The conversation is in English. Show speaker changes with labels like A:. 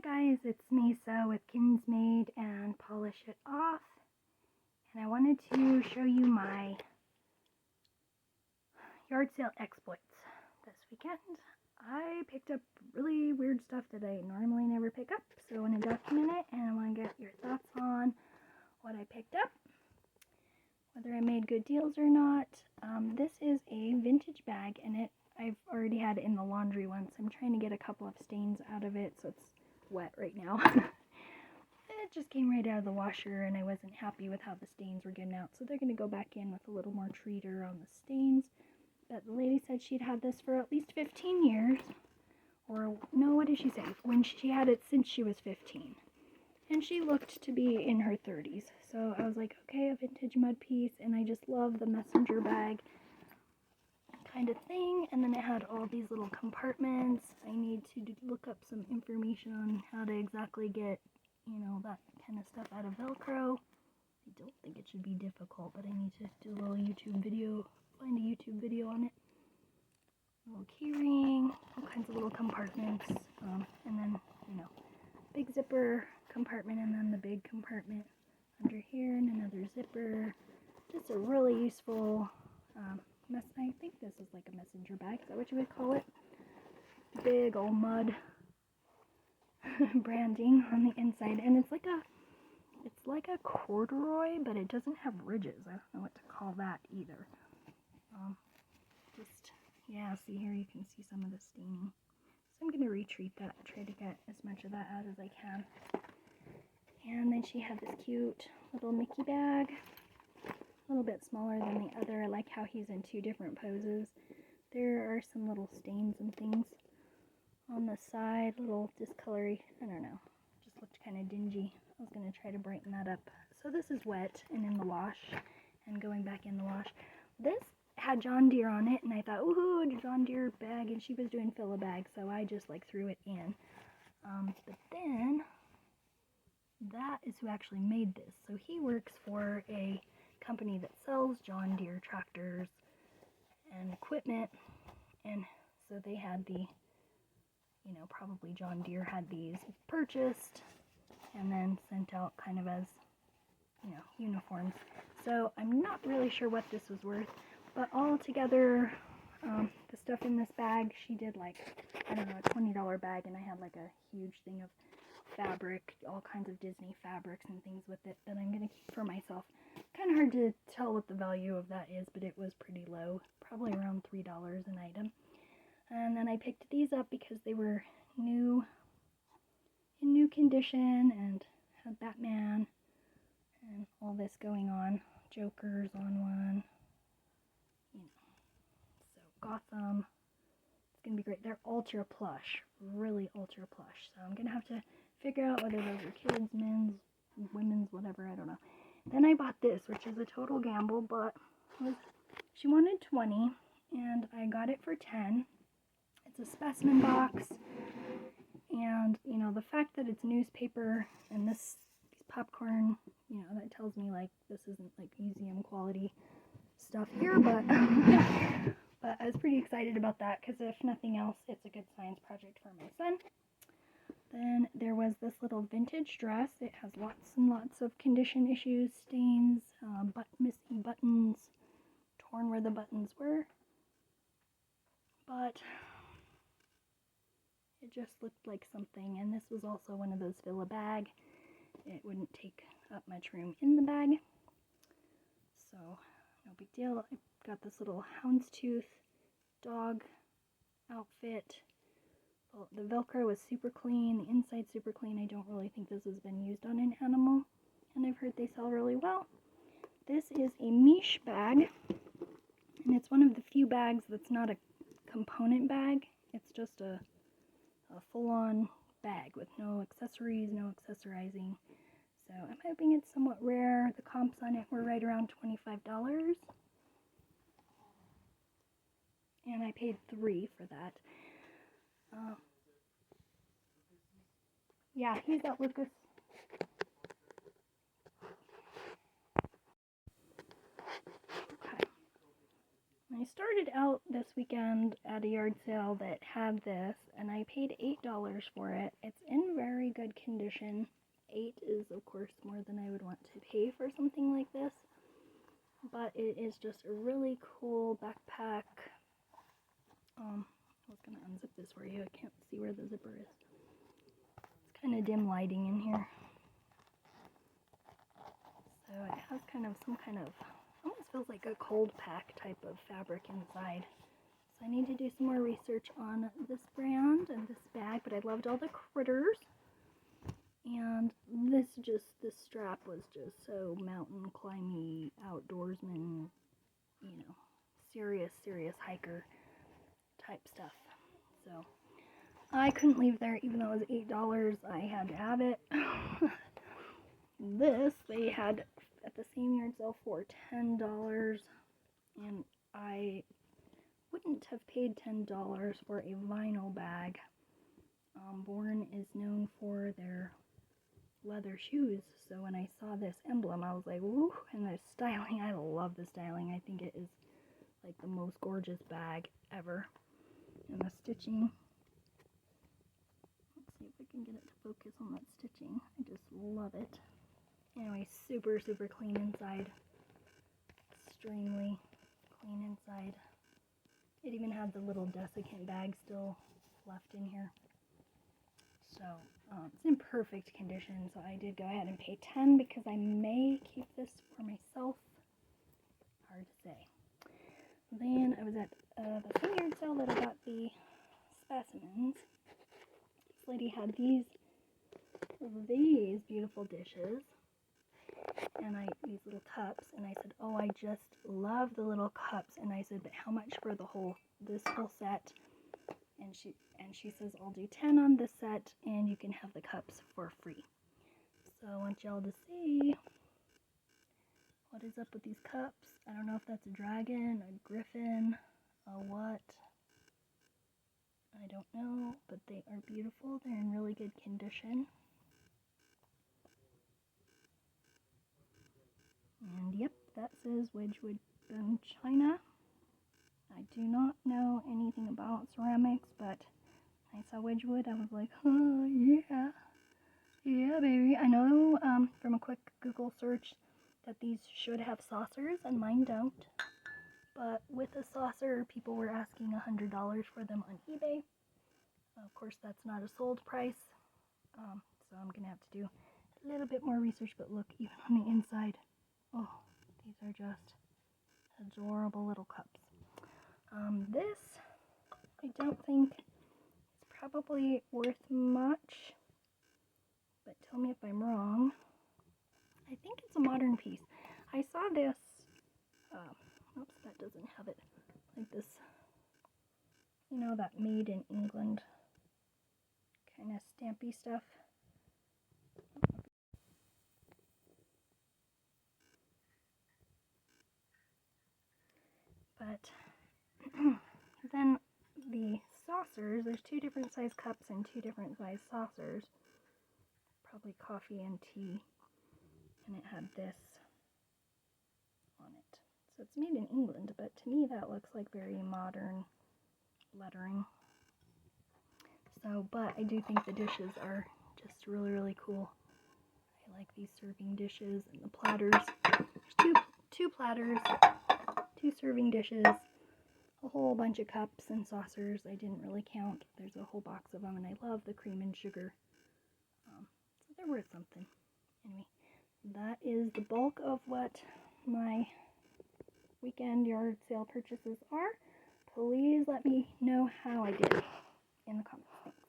A: Hi guys, it's Mesa with Kinsmade and Polish It Off, and I wanted to show you my yard sale exploits this weekend. I picked up really weird stuff that I normally never pick up, so I want to document it and I want to get your thoughts on what I picked up, whether I made good deals or not. This is a vintage bag, and I've already had it in the laundry once. I'm trying to get a couple of stains out of it, so it's wet right now. It just came right out of the washer, and I wasn't happy with how the stains were getting out, so they're going to go back in with a little more treater on the stains. But the lady said she'd had this for at least 15 years, or no, what did she say? When she had it since she was 15. And she looked to be in her 30s, so I was like, okay, a vintage mud piece, and I just love the messenger bag kind of thing. And then it had all these little compartments. I need to look up some information on how to exactly get, that kind of stuff out of Velcro. I don't think it should be difficult, but I need to do a little YouTube video, find a YouTube video on it. A little key ring, all kinds of little compartments, and then, big zipper compartment, and then the big compartment under here, and another zipper. Just a really useful I think this is like a messenger bag. Is that what you would call it? Big old mud branding on the inside, and it's like a corduroy, but it doesn't have ridges. I don't know what to call that either. See here you can see some of the staining. So I'm going to retreat that, try to get as much of that out as I can. And then she had this cute little Mickey bag. A little bit smaller than the other. I like how he's in two different poses. There are some little stains and things on the side, little discolory. I don't know, just looked kind of dingy. I was going to try to brighten that up. So this is wet and in the wash, and going back in the wash. This had John Deere on it, and I thought, ooh, a John Deere bag, and she was doing fill a bag, so I just threw it in. But then that is who actually made this. So he works for a company that sells John Deere tractors and equipment, and so they had probably John Deere had these purchased and then sent out kind of as uniforms. So I'm not really sure what this was worth, but all together, the stuff in this bag, she did a $20 bag, and I had a huge thing of fabric, all kinds of Disney fabrics and things with it that I'm going to keep for myself. Kind of hard to tell what the value of that is, but it was pretty low, probably around $3 an item. And then I picked these up because they were in new condition, and had Batman and all this going on. Joker's on one. So Gotham. It's going to be great. They're ultra plush, really ultra plush. So I'm going to have to figure out whether those are kids, men's, women's, whatever, I don't know. Then I bought this, which is a total gamble, but she wanted 20, and I got it for 10. It's a Specimen box, and, the fact that it's newspaper and these popcorn, that tells me, this isn't, museum quality stuff here, but, but I was pretty excited about that, because if nothing else, it's a good science project for my son. Then there was this little vintage dress. It has lots and lots of condition issues, stains, missing buttons, torn where the buttons were. But it just looked like something, and this was also one of those fill a bag. It wouldn't take up much room in the bag. So, no big deal. I got this little houndstooth dog outfit. Well, the Velcro was super clean, the inside super clean. I don't really think this has been used on an animal, and I've heard they sell really well. This is a Miche bag, and it's one of the few bags that's not a component bag. It's just a full-on bag with no accessories, no accessorizing. So I'm hoping it's somewhat rare. The comps on it were right around $25, and I paid $3 for that. Yeah, he's at Lucas. Okay. I started out this weekend at a yard sale that had this, and I paid $8 for it. It's in very good condition. 8 is, of course, more than I would want to pay for something like this, but it is just a really cool backpack. I was going to unzip this for you. I can't see where the zipper is. It's kind of dim lighting in here. So it has kind of some kind of, almost feels like a cold pack type of fabric inside. So I need to do some more research on this brand and this bag, but I loved all the critters. And this strap was just so mountain climby, outdoorsman, you know, serious hiker type stuff. So I couldn't leave there, even though it was $8, I had to have it. This they had at the same yard sale for $10, and I wouldn't have paid $10 for a vinyl bag. Bourne is known for their leather shoes, so when I saw this emblem, I was like, woo, and the styling, I love the styling. I think it is like the most gorgeous bag ever. And the stitching, let's see if I can get it to focus on that stitching. I just love it. Anyway, super clean inside. Extremely clean inside. It even had the little desiccant bag still left in here. So, it's in perfect condition, so I did go ahead and pay $10 because I may keep this for myself. Hard to say. Then I was at the same yard sale that I got the Specimens. This lady had these beautiful dishes, and these little cups, and I said, oh, I just love the little cups, and I said, but how much for this whole set? And she says, I'll do 10 on this set, and you can have the cups for free. So I want y'all to see what is up with these cups. I don't know if that's a dragon, a griffin, a what. I don't know, but they are beautiful. They're in really good condition. And yep, that says Wedgwood Bone China. I do not know anything about ceramics, but I saw Wedgwood, I was like, oh, yeah, baby. I know from a quick Google search that these should have saucers, and mine don't. But with a saucer, people were asking $100 for them on eBay. Of course, that's not a sold price, so I'm going to have to do a little bit more research, but look, even on the inside, oh, these are just adorable little cups. This, I don't think is probably worth much, but tell me if I'm wrong. I think it's a modern piece. I saw this, oops, that doesn't have it, like this, you know, that made in England kind of stampy stuff. But then the saucers, there's 2 different size cups and 2 different size saucers, probably coffee and tea, and it had this on it. So it's made in England, but to me that looks like very modern lettering. So, but I do think the dishes are just really cool. I like these serving dishes and the platters. There's two platters, 2 serving dishes, a whole bunch of cups and saucers. I didn't really count. There's a whole box of them, and I love the cream and sugar. So they're worth something. Anyway, that is the bulk of what my weekend yard sale purchases are. Please let me know how I did in the comments. Thanks.